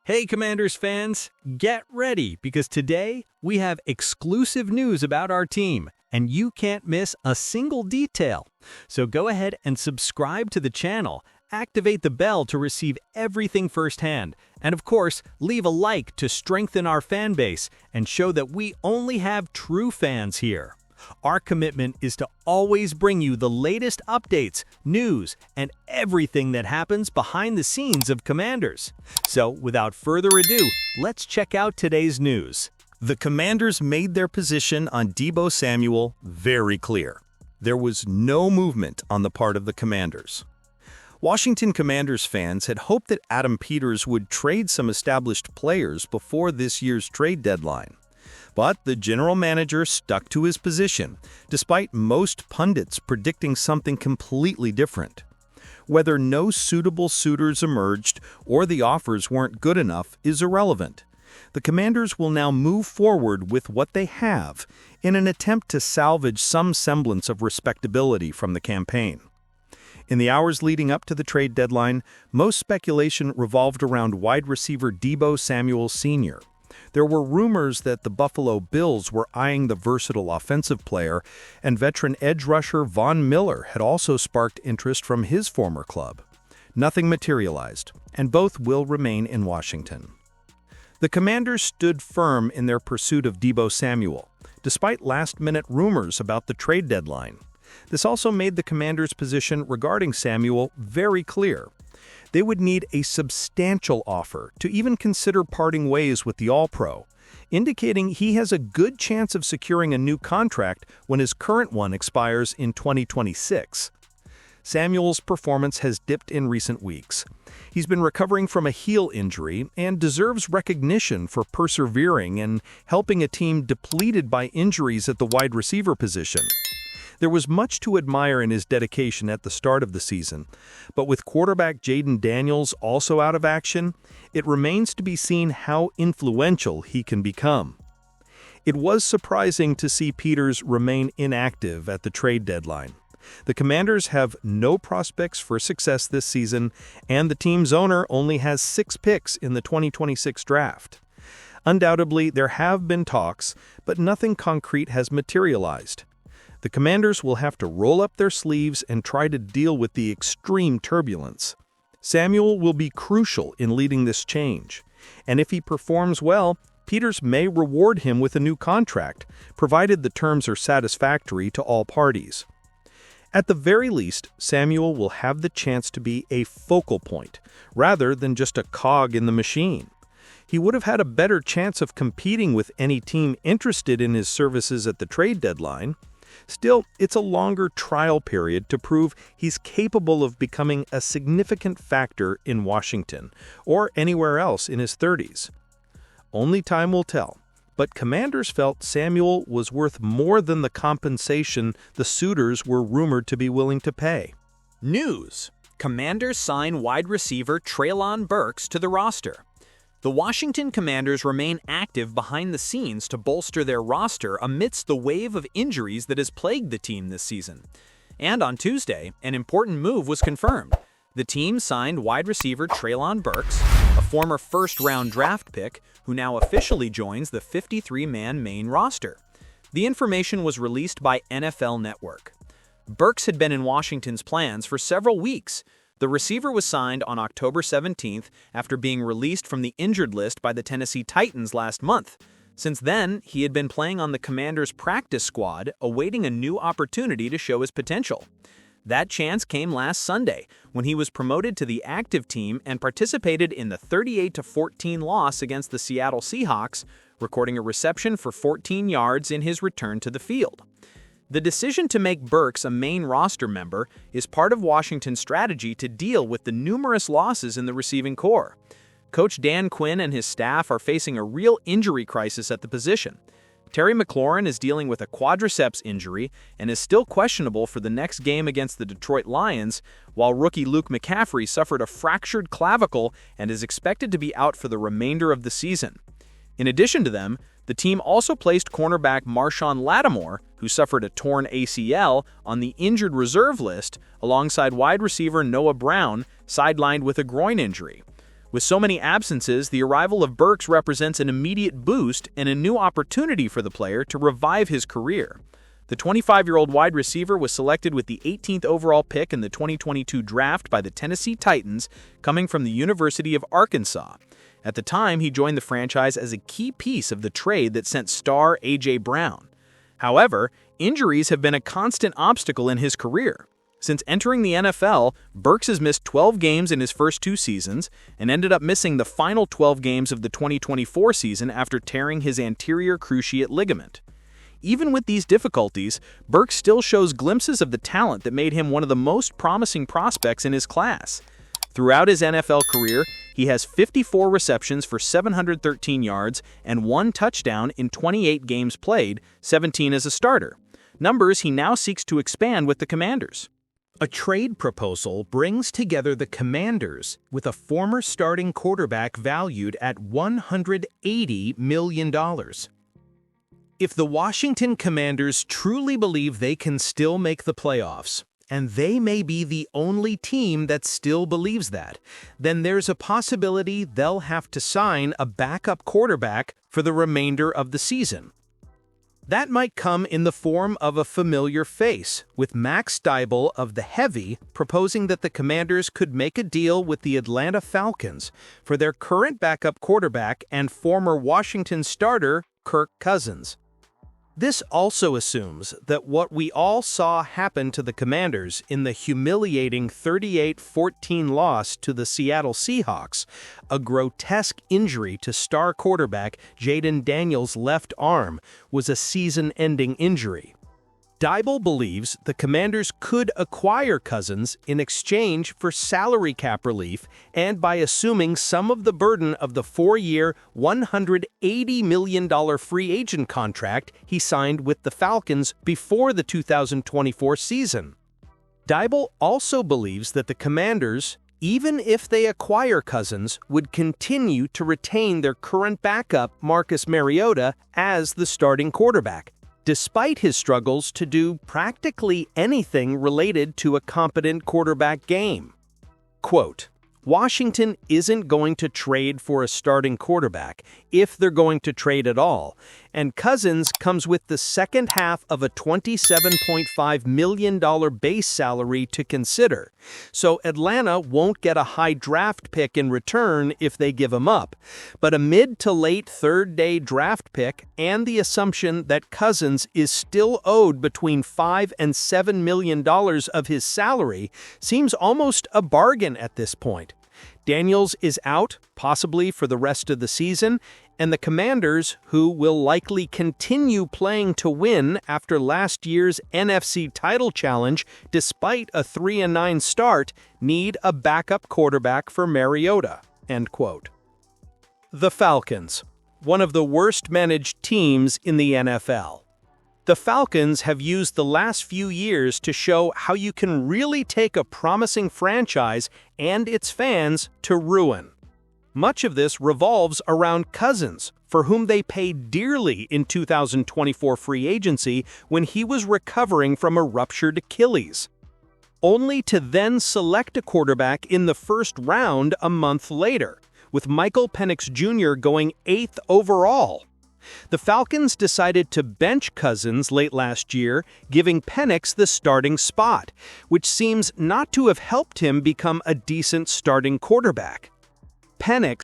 Hey Commanders fans, get ready because today we have exclusive news about our team and you can't miss a single detail. So go ahead and subscribe to the channel, activate the bell to receive everything firsthand, and of course, leave a like to strengthen our fan base and show that we only have true fans here. Our commitment is to always bring you the latest updates, news, and everything that happens behind the scenes of Commanders. So, without further ado, let's check out today's news. The Commanders made their position on Debo Samuel very clear. There was no movement on the part of the Commanders. Washington Commanders fans had hoped that Adam Peters would trade some established players before this year's trade deadline. But the general manager stuck to his position, despite most pundits predicting something completely different. Whether no suitable suitors emerged or the offers weren't good enough is irrelevant. The Commanders will now move forward with what they have in an attempt to salvage some semblance of respectability from the campaign. In the hours leading up to the trade deadline, most speculation revolved around wide receiver Debo Samuel Sr. There were rumors that the Buffalo Bills were eyeing the versatile offensive player, and veteran edge rusher Von Miller had also sparked interest from his former club. Nothing materialized, and both will remain in Washington. The Commanders stood firm in their pursuit of Debo Samuel, despite last-minute rumors about the trade deadline. This also made the Commanders' position regarding Samuel very clear. They would need a substantial offer to even consider parting ways with the All-Pro, indicating he has a good chance of securing a new contract when his current one expires in 2026. Samuel's performance has dipped in recent weeks. He's been recovering from a heel injury and deserves recognition for persevering and helping a team depleted by injuries at the wide receiver position. There was much to admire in his dedication at the start of the season, but with quarterback Jaden Daniels also out of action, it remains to be seen how influential he can become. It was surprising to see Peters remain inactive at the trade deadline. The Commanders have no prospects for success this season, and the team's owner only has 6 picks in the 2026 draft. Undoubtedly, there have been talks, but nothing concrete has materialized. The Commanders will have to roll up their sleeves and try to deal with the extreme turbulence. Samuel will be crucial in leading this change, and if he performs well, Peters may reward him with a new contract, provided the terms are satisfactory to all parties. At the very least, Samuel will have the chance to be a focal point, rather than just a cog in the machine. He would have had a better chance of competing with any team interested in his services at the trade deadline. Still, it's a longer trial period to prove he's capable of becoming a significant factor in Washington or anywhere else in his 30s. Only time will tell, but Commanders felt Samuel was worth more than the compensation the suitors were rumored to be willing to pay. News: Commanders sign wide receiver Trayon Burks to the roster. The Washington Commanders remain active behind the scenes to bolster their roster amidst the wave of injuries that has plagued the team this season. And on Tuesday, an important move was confirmed. The team signed wide receiver Trayon Burks, a former first-round draft pick who now officially joins the 53-man main roster. The information was released by NFL Network. Burks had been in Washington's plans for several weeks. The receiver was signed on October 17th after being released from the injured list by the Tennessee Titans last month. Since then, he had been playing on the Commanders' practice squad, awaiting a new opportunity to show his potential. That chance came last Sunday, when he was promoted to the active team and participated in the 38-14 loss against the Seattle Seahawks, recording a reception for 14 yards in his return to the field. The decision to make Burks a main roster member is part of Washington's strategy to deal with the numerous losses in the receiving corps. Coach Dan Quinn and his staff are facing a real injury crisis at the position. Terry McLaurin is dealing with a quadriceps injury and is still questionable for the next game against the Detroit Lions, while rookie Luke McCaffrey suffered a fractured clavicle and is expected to be out for the remainder of the season. In addition to them, the team also placed cornerback Marshawn Lattimore, who suffered a torn ACL, on the injured reserve list, alongside wide receiver Noah Brown, sidelined with a groin injury. With so many absences, the arrival of Burks represents an immediate boost and a new opportunity for the player to revive his career. The 25-year-old wide receiver was selected with the 18th overall pick in the 2022 draft by the Tennessee Titans, coming from the University of Arkansas. At the time, he joined the franchise as a key piece of the trade that sent star A.J. Brown. However, injuries have been a constant obstacle in his career. Since entering the NFL, Burks has missed 12 games in his first 2 seasons and ended up missing the final 12 games of the 2024 season after tearing his anterior cruciate ligament. Even with these difficulties, Burks still shows glimpses of the talent that made him one of the most promising prospects in his class. Throughout his NFL career, he has 54 receptions for 713 yards and 1 touchdown in 28 games played, 17 as a starter. Numbers he now seeks to expand with the Commanders. A trade proposal brings together the Commanders with a former starting quarterback valued at $180 million. If the Washington Commanders truly believe they can still make the playoffs, and they may be the only team that still believes that, then there's a possibility they'll have to sign a backup quarterback for the remainder of the season. That might come in the form of a familiar face, with Max Dybul of the Heavy proposing that the Commanders could make a deal with the Atlanta Falcons for their current backup quarterback and former Washington starter, Kirk Cousins. This also assumes that what we all saw happen to the Commanders in the humiliating 38-14 loss to the Seattle Seahawks, a grotesque injury to star quarterback Jaden Daniels' left arm, was a season-ending injury. Dybul believes the Commanders could acquire Cousins in exchange for salary cap relief and by assuming some of the burden of the 4-year, $180 million free agent contract he signed with the Falcons before the 2024 season. Dybul also believes that the Commanders, even if they acquire Cousins, would continue to retain their current backup, Marcus Mariota, as the starting quarterback, despite his struggles to do practically anything related to a competent quarterback game. Quote, Washington isn't going to trade for a starting quarterback, if they're going to trade at all, and Cousins comes with the second half of a $27.5 million base salary to consider, so Atlanta won't get a high draft pick in return if they give him up, but a mid to late third-day draft pick and the assumption that Cousins is still owed between $5 and $7 million of his salary seems almost a bargain at this point. Daniels is out, possibly for the rest of the season, and the Commanders, who will likely continue playing to win after last year's NFC title challenge despite a 3-9 start, need a backup quarterback for Mariota. End quote. The Falcons, one of the worst-managed teams in the NFL. The Falcons have used the last few years to show how you can really take a promising franchise and its fans to ruin. Much of this revolves around Cousins, for whom they paid dearly in 2024 free agency when he was recovering from a ruptured Achilles, only to then select a quarterback in the first round a month later, with Michael Penix Jr. going 8th overall. The Falcons decided to bench Cousins late last year, giving Penix the starting spot, which seems not to have helped him become a decent starting quarterback. Penix